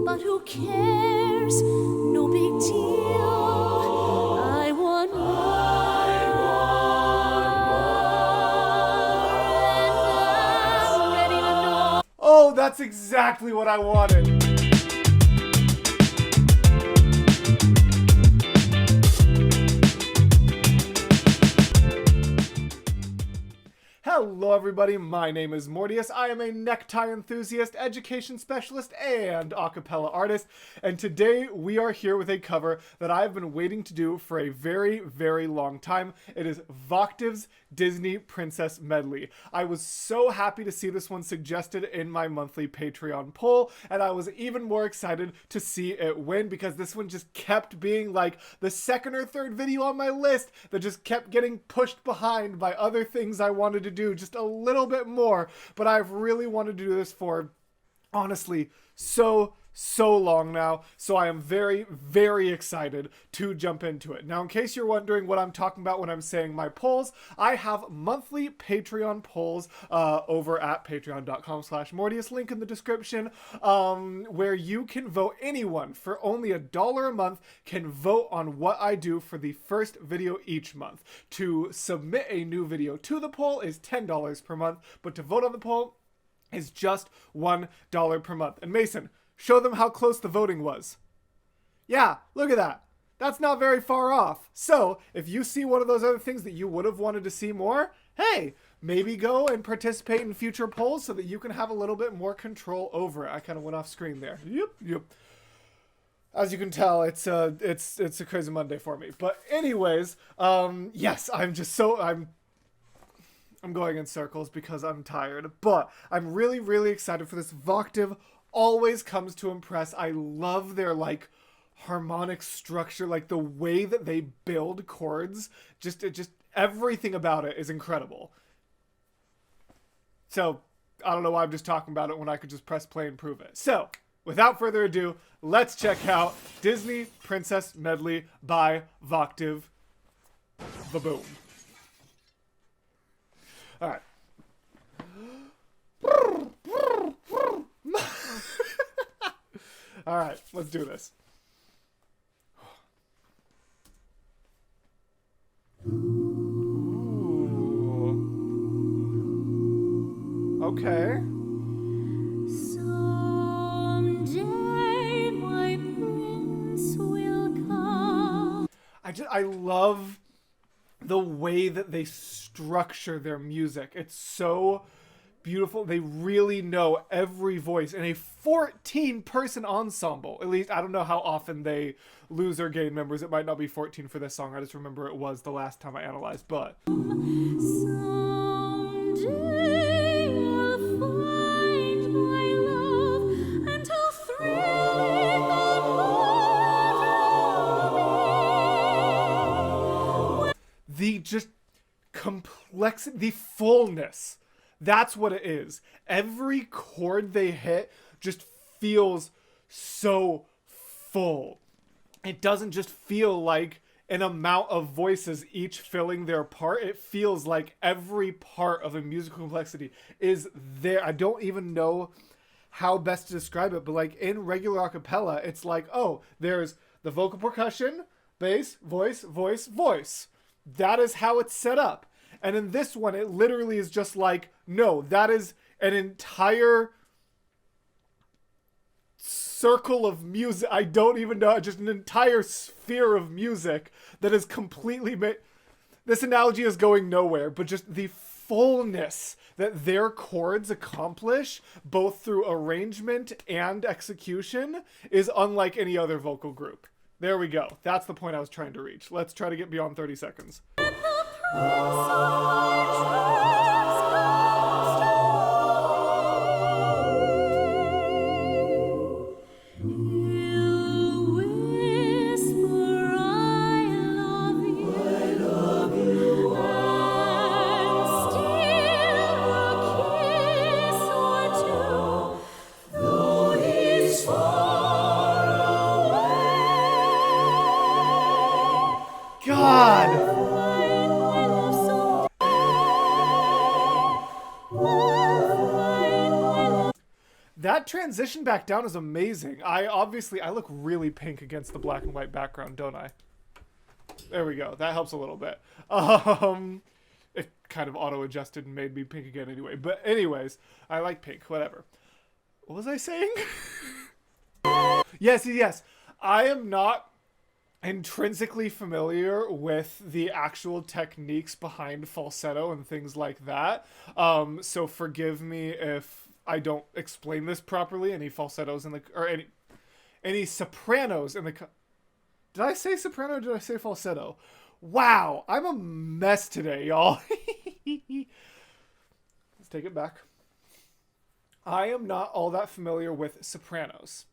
But who cares? No big deal. I want more. And I'm ready to know. Oh, that's exactly what I wanted. Hello everybody, my name is Mortius. I am a necktie enthusiast, education specialist, and acapella artist. And today we are here with a cover that I've been waiting to do for a very, very long time. It is Voctave's Disney Princess Medley. I was so happy to see this one suggested in my monthly Patreon poll, and I was even more excited to see it win because this one just kept being like the second or third video on my list that just kept getting pushed behind by other things I wanted to do just a little bit more. But I've really wanted to do this for, honestly, so long now, so I am very, very excited to jump into it. Now, in case you're wondering what I'm talking about when I'm saying my polls, I have monthly Patreon polls over at patreon.com/Mortius, link in the description, where you can vote. Anyone for only $1 a month can vote on what I do for the first video each month. To submit a new video to the poll is $10 per month, but to vote on the poll is just $1 per month. And Mason, show them how close the voting was. Yeah, look at that. That's not very far off. So, if you see one of those other things that you would have wanted to see more, hey, maybe go and participate in future polls so that you can have a little bit more control over it. I kind of went off screen there. Yep. As you can tell, it's a crazy Monday for me. But anyways, yes, I'm going in circles because I'm tired, but I'm really, really excited for this. Voctave always comes to impress. I love their like harmonic structure, like the way that they build chords. Just everything about it is incredible. So I don't know why I'm just talking about it when I could just press play and prove it. So without further ado, let's check out Disney Princess Medley by Voctave. Ba-boom. All right. All right, let's do this. Ooh. Okay. Someday my prince will come. I love the way that they structure their music. It's so beautiful. They really know every voice in a 14-person ensemble. At least, I don't know how often they lose or gain members. It might not be 14 for this song. I just remember it was the last time I analyzed, but Someday I'll find my love and I'll thrill the the just complexity, the fullness. That's what it is. Every chord they hit just feels so full. It doesn't just feel like an amount of voices each filling their part. It feels like every part of a musical complexity is there. I don't even know how best to describe it, but like in regular a cappella, it's like, oh, there's the vocal percussion, bass, voice, voice, voice. That is how it's set up. And in this one, it literally is just like, no, that is an entire circle of music. I don't even know, just an entire sphere of music that is completely made. This analogy is going nowhere, but just the fullness that their chords accomplish, both through arrangement and execution, is unlike any other vocal group. There we go. That's the point I was trying to reach. Let's try to get beyond 30 seconds. God! transition back down is amazing. I look really pink against the black and white background, don't I? There we go. That helps a little bit. It kind of auto-adjusted and made me pink again anyway. But anyways, I like pink. Whatever. What was I saying? Yes. I am not intrinsically familiar with the actual techniques behind falsetto and things like that. So forgive me if I don't explain this properly. Any falsettos in the... Or any sopranos in the... Did I say soprano or did I say falsetto? Wow, I'm a mess today, y'all. Let's take it back. I am not all that familiar with sopranos.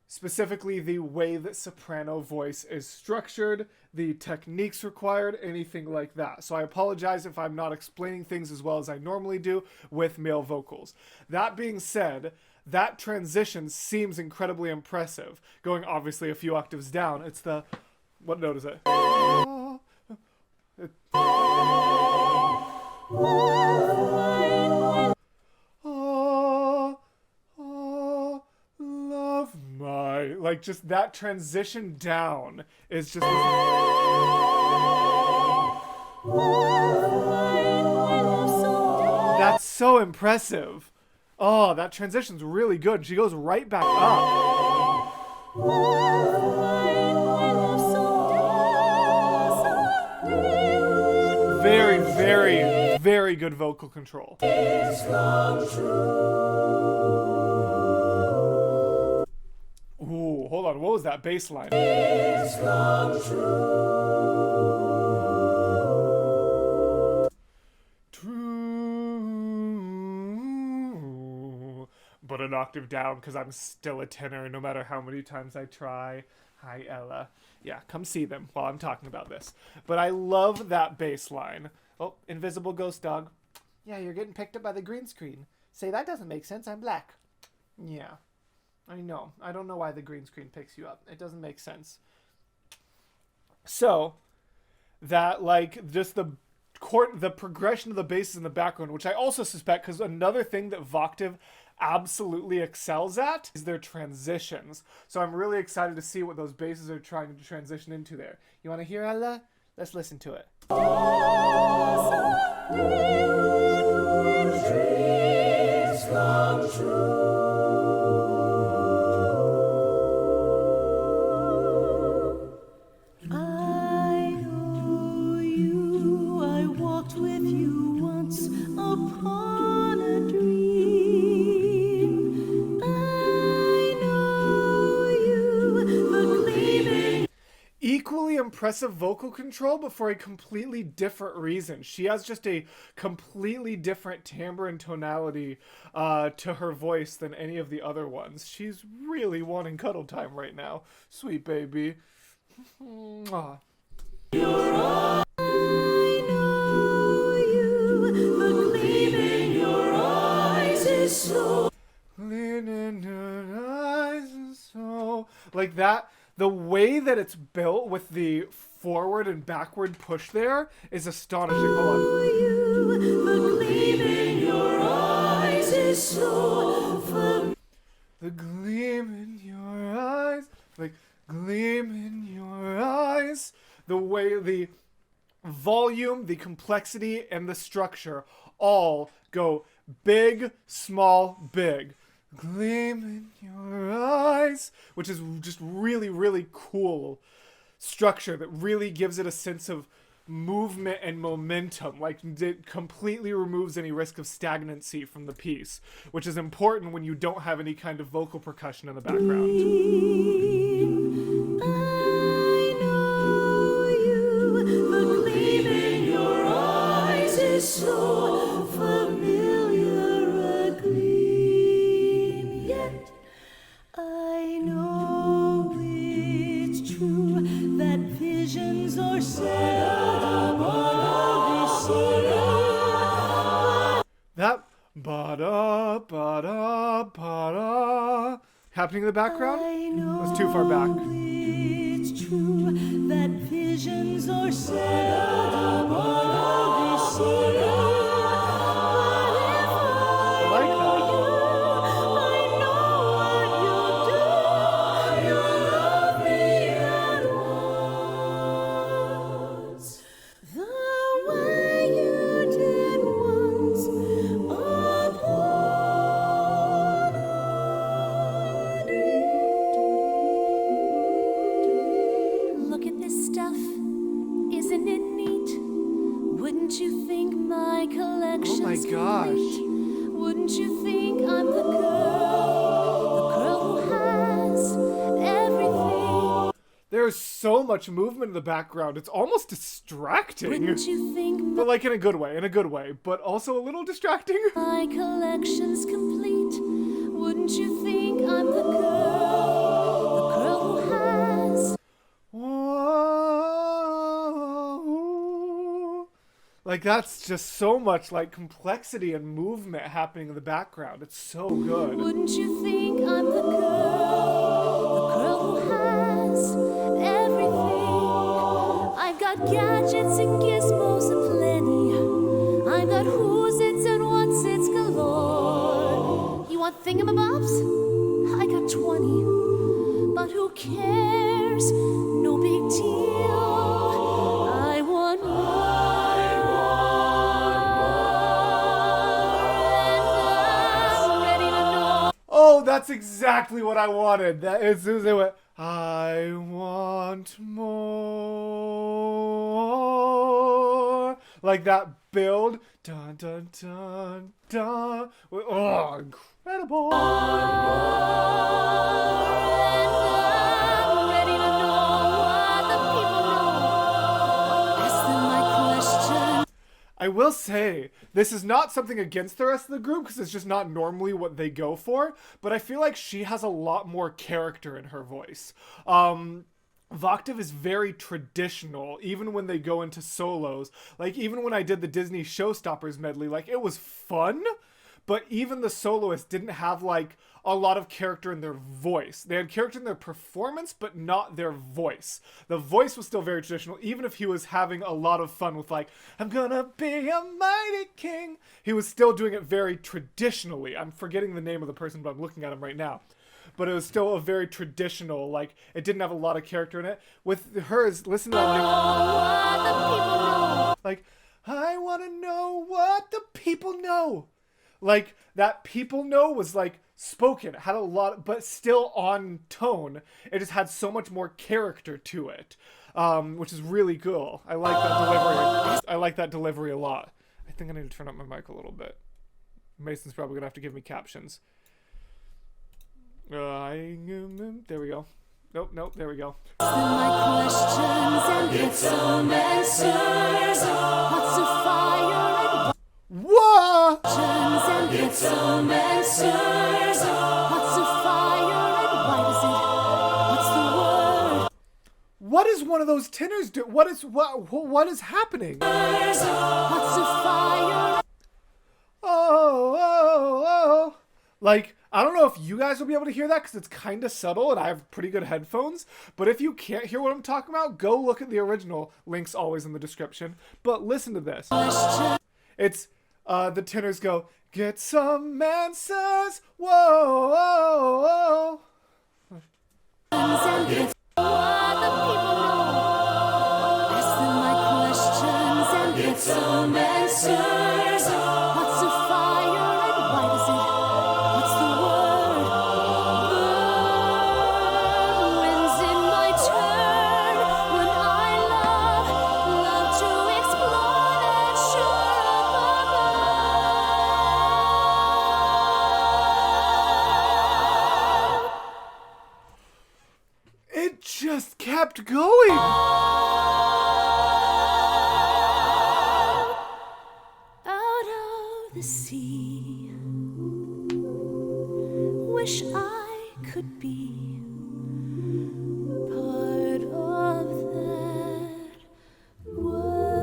Specifically, the way that soprano voice is structured, the techniques required, anything like that. So I apologize if I'm not explaining things as well as I normally do with male vocals. That being said, that transition seems incredibly impressive. Going obviously a few octaves down, it's the... What note is it? Love my... Like, just that transition down is just... That's so impressive. Oh, that transition's really good. She goes right back up. Very, very, very good vocal control. Ooh, hold on. What was that bass line? True. But an octave down because I'm still a tenor no matter how many times I try. Hi, Ella. Yeah, come see them while I'm talking about this. But I love that bass line. Oh, invisible ghost dog. Yeah, you're getting picked up by the green screen. Say, that doesn't make sense. I'm black. Yeah, I know. I don't know why the green screen picks you up. It doesn't make sense. So, that, like, just the progression of the basses in the background, which I also suspect, because another thing that Voctave absolutely excels at is their transitions. So I'm really excited to see what those basses are trying to transition into there. You want to hear Ella? Let's listen to it. I know you, I walked with you once upon a dream. I know you, the gleaming... Equally impressive vocal control, but for a completely different reason. She has just a completely different timbre and tonality to her voice than any of the other ones. She's really wanting cuddle time right now. Sweet baby. Mwah. I know you, the gleam in your eyes is so... Gleam in your eyes is so... Like that, the way that it's built with the forward and backward push there is astonishing. Hold on. The gleam in your eyes is so familiar. The gleam in your eyes, like gleam in your eyes. The way the volume, the complexity, and the structure all go big, small, big. Gleam in your eyes, which is just really, really cool structure that really gives it a sense of movement and momentum. Like, it completely removes any risk of stagnancy from the piece, which is important when you don't have any kind of vocal percussion in the background. I know you, the gleam in your eyes is so familiar a gleam, yet I know it's true that visions are seldom all That ba-da, ba-da, ba-da happening in the background was too far back. it's true that visions are seldom all I like that. There's so much movement in the background. It's almost distracting. Wouldn't you think But like in a good way, but also a little distracting. my collection's complete? Wouldn't you think I'm the girl who has? Whoa. Like that's just so much like complexity and movement happening in the background. It's so good. Wouldn't you think I'm the girl who has everything? I've got gadgets and gizmos aplenty. I've got who's its and what's its galore. You want thingamabobs? I got 20. But who cares? No big deal. I want more. And I'm ready to know. Oh, that's exactly what I wanted. That as soon as they went, I want more. Like that build. Dun dun dun dun. Oh, incredible. I'm ready to know what the people know. Ask them my question. I will say, this is not something against the rest of the group because it's just not normally what they go for, but I feel like she has a lot more character in her voice. Voctave is very traditional, even when they go into solos. Like, even when I did the Disney Showstoppers medley, like, it was fun, but even the soloists didn't have, like, a lot of character in their voice. They had character in their performance, but not their voice. The voice was still very traditional, even if he was having a lot of fun with, like, I'm gonna be a mighty king. He was still doing it very traditionally. I'm forgetting the name of the person, but I'm looking at him right now. But it was still a very traditional, like, it didn't have a lot of character in it. With hers, listen to that, like, I want to know what the people know. Like, that people know was, like, spoken. It had a lot, but still on tone. It just had so much more character to it, which is really cool. I like that delivery. I like that delivery a lot. I think I need to turn up my mic a little bit. Mason's probably going to have to give me captions. There we go. Nope, there we go. My questions and get some answers. What's a fire and What? questions and get some answers. What's a fire and why does it? What's the word? What is one of those tenors do? What is happening? What's a fire? Oh. Like, I don't know if you guys will be able to hear that because it's kind of subtle and I have pretty good headphones. But if you can't hear what I'm talking about, go look at the original. Link's always in the description. But listen to this. It's, the tenors go, get some answers. Whoa. And get what the people know. Ask them my questions and get some answers. What's a fire and why does it? What's the word? When's it my turn? When I love to explore that shore above. It just kept going. Out of the sea, wish I could be part of that world.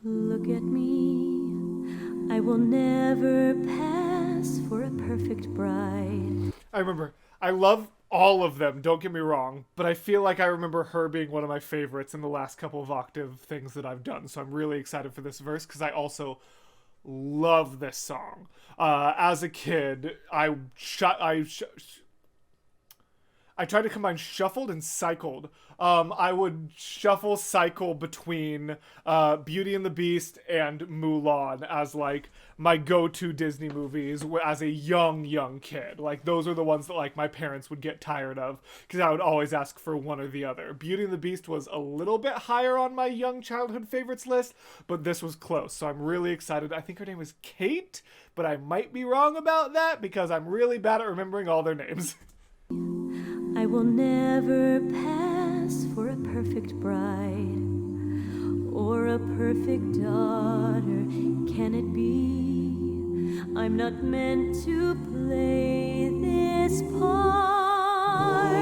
Look at me, I will never pass for a perfect bride. I remember. I love all of them, don't get me wrong, but I feel like I remember her being one of my favorites in the last couple of Octave things that I've done. So I'm really excited for this verse because I also love this song. As a kid, I tried to combine shuffled and cycled. I would shuffle cycle between Beauty and the Beast and Mulan as like my go-to Disney movies as a young kid. Like those are the ones that like my parents would get tired of because I would always ask for one or the other. Beauty and the Beast was a little bit higher on my young childhood favorites list, but this was close. So I'm really excited. I think her name was Kate, but I might be wrong about that because I'm really bad at remembering all their names. I will never pass for a perfect bride or a perfect daughter. Can it be? I'm not meant to play this part.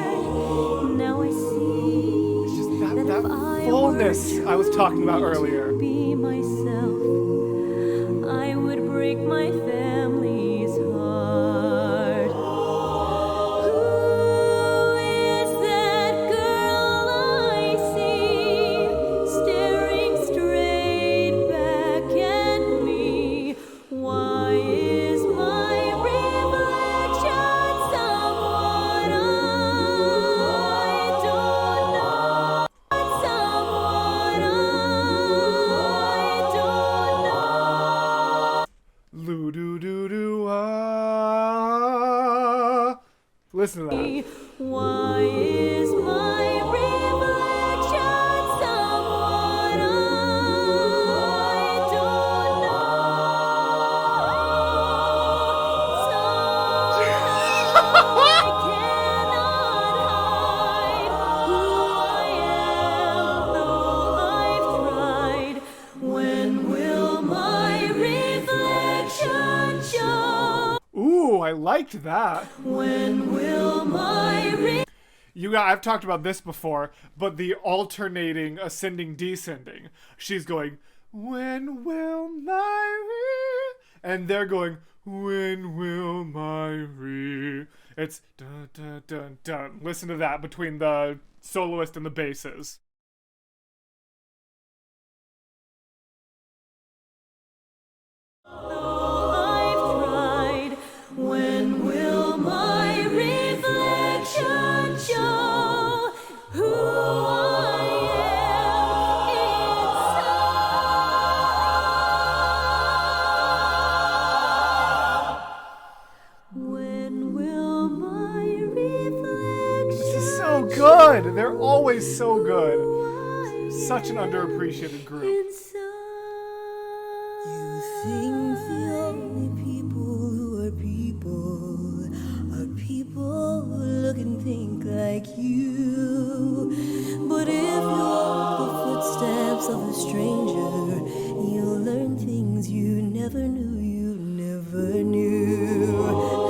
Now I see It's just that if I fullness were I was talking about earlier. to be myself, I would break my family's heart. Who is that girl I see staring straight back at me? Why is my reflection someone I don't know? Someone I don't know. Loo doo doo doo ah. Listen to that. Why is my reflection someone I don't know? Somehow I cannot hide who I am, though I've tried. When will my reflection show? Ooh, I liked that. When will my I've talked about this before, but the alternating ascending descending. She's going, when will my re? And they're going, when will my re? It's dun dun dun dun. Listen to that between the soloist and the basses. Though I've tried, when will my reflection show who I am inside? When will my reflection This is so good. They're always so good. Such an underappreciated group. You think the only people who are people who look and think like you. But if you walk the footsteps of a stranger, you'll learn things you never knew you never knew.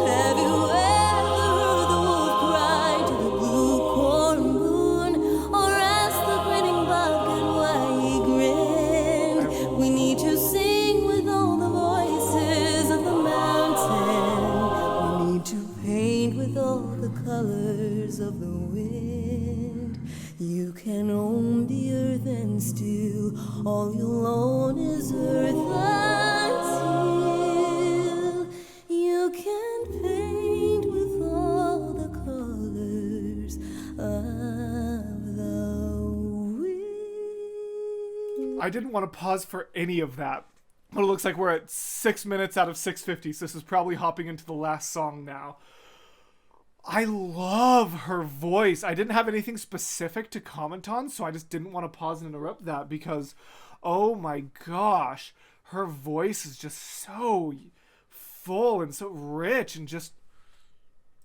Have you ever heard the wolf cry to the blue corn moon, or ask the grinning bucket why he grinned? We need to sing with all the voices of the mountain. We need to paint with all the colors of the wind. You can own the earth and still all you'll own is earth until you can paint with all the colors of the wind. I didn't want to pause for any of that. But it looks like we're at 6 minutes out of 650, so this is probably hopping into the last song now. I love her voice. I didn't have anything specific to comment on, so I just didn't want to pause and interrupt that because, oh my gosh, her voice is just so full and so rich and just,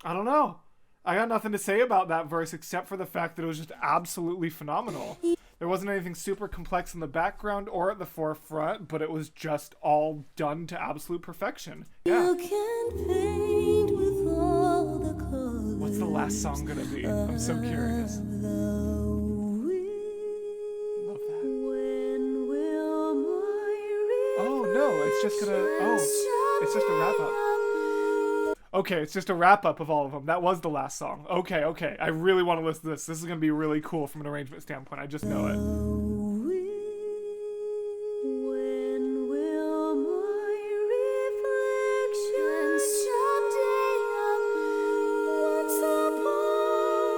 I don't know. I got nothing to say about that verse except for the fact that it was just absolutely phenomenal. There wasn't anything super complex in the background or at the forefront, but it was just all done to absolute perfection. Yeah. You can paint with all the colors. What's the last song gonna be? I'm so curious. of the wind. Love that. When will my Oh no, it's just a wrap up. Okay, it's just a wrap up of all of them. That was the last song. Okay. I really want to listen to this. This is gonna be really cool from an arrangement standpoint. I just know it. When will my reflection someday once upon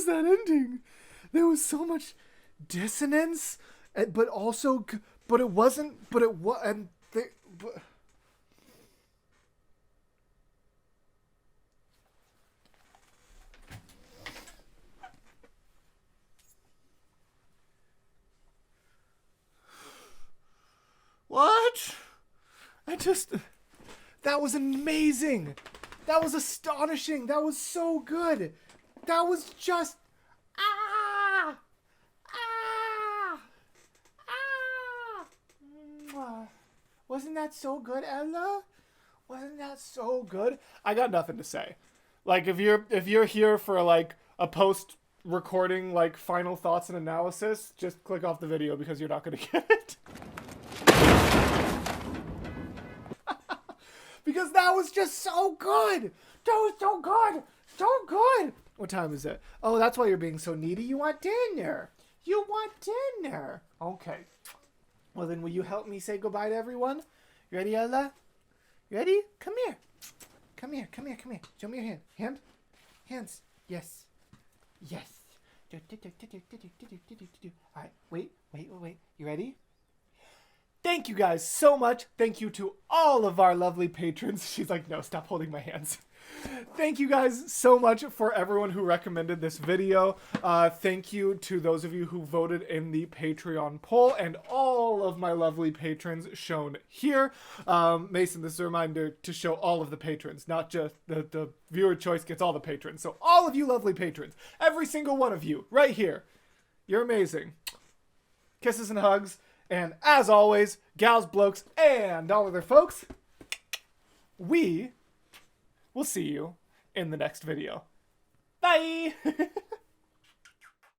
was that ending? There was so much dissonance, but also, but it wasn't, but it was, and they, but... What? That was amazing. That was astonishing. That was so good. That was just, Wasn't that so good, Ella? Wasn't that so good? I got nothing to say. Like, if you're here for like a post recording like final thoughts and analysis, just click off the video because you're not gonna get it. Because that was just so good. That was so good. So good. What time is it? Oh, that's why you're being so needy. You want dinner. You want dinner. Okay. Well, then will you help me say goodbye to everyone? You ready, Ella? You ready? Come here. Come here. Come here. Come here. Show me your hand. Hand? Hands. Yes. Yes. All right. Wait. You ready? Thank you guys so much. Thank you to all of our lovely patrons. She's like, no, stop holding my hands. Thank you guys so much for everyone who recommended this video. Thank you to those of you who voted in the Patreon poll and all of my lovely patrons shown here. Mason, this is a reminder to show all of the patrons, not just the viewer choice gets all the patrons. So all of you lovely patrons, every single one of you right here, you're amazing. Kisses and hugs. And as always, gals, blokes, and all other folks, we will see you in the next video. Bye!